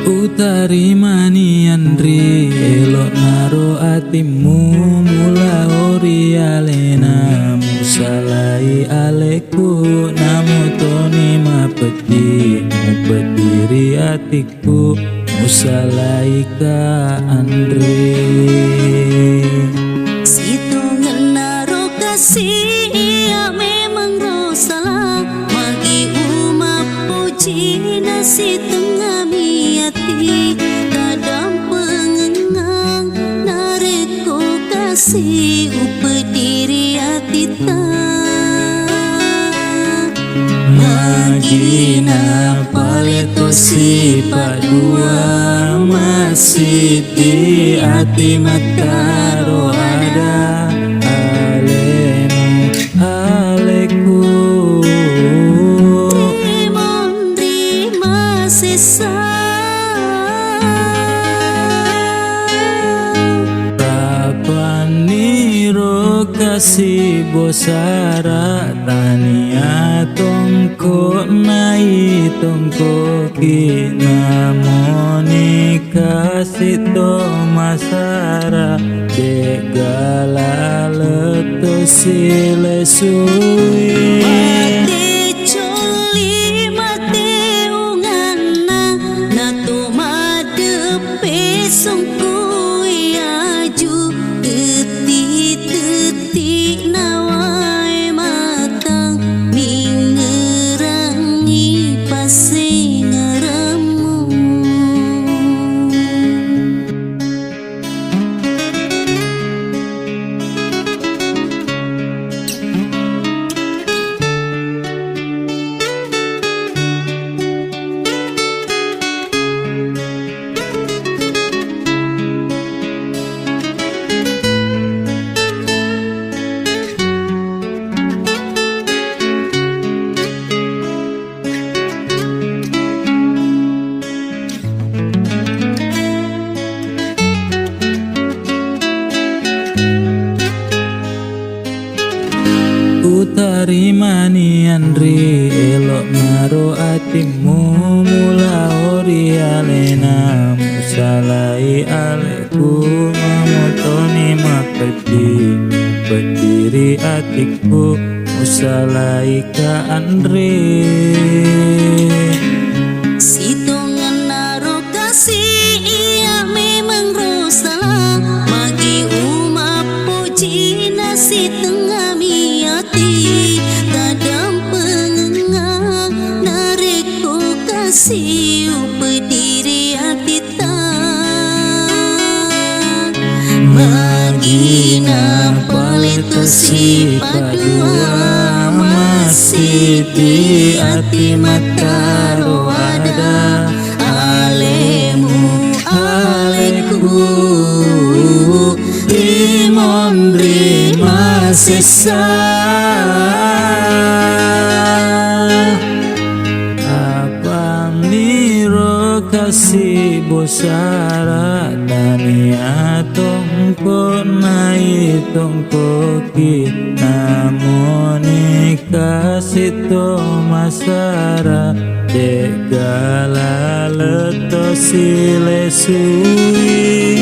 Utari mani andri elok naro atimu mula ori alena musalai aleku namu toni mapeti mupetiri atiku musalai ka andre situ ngenaro kasih ia memang rosalah magi umat puji nasi tengah miati kadang pengengang nareko kasih upediri atita magina paleto sifat dua masih di hati mataro ada alemu aleku terima sesa Rapaniro kasih bosara tania tongko nai tongko kina moni kasih to masara degala leto sile suwi mate coli mate ungana nato madepe songkoi aju teti nawai matang mingerangi pasingaramu Utari mani andri elok naro atimu mula ori alena musalai aleku mamotoni mapeti berdiri atiku musalai ka andre situ ngenaro kasih ia memang rosalah magi umat puji nasi tengah miati kadang pengengang nareko kasih upediri atita magina paleto sifat dua masih di hati mataro ada alemu aleku Rimon rima sesa Abang niro kasih bosara tania tongko nai tongko kita moni kasih to masara degala leto sile suwi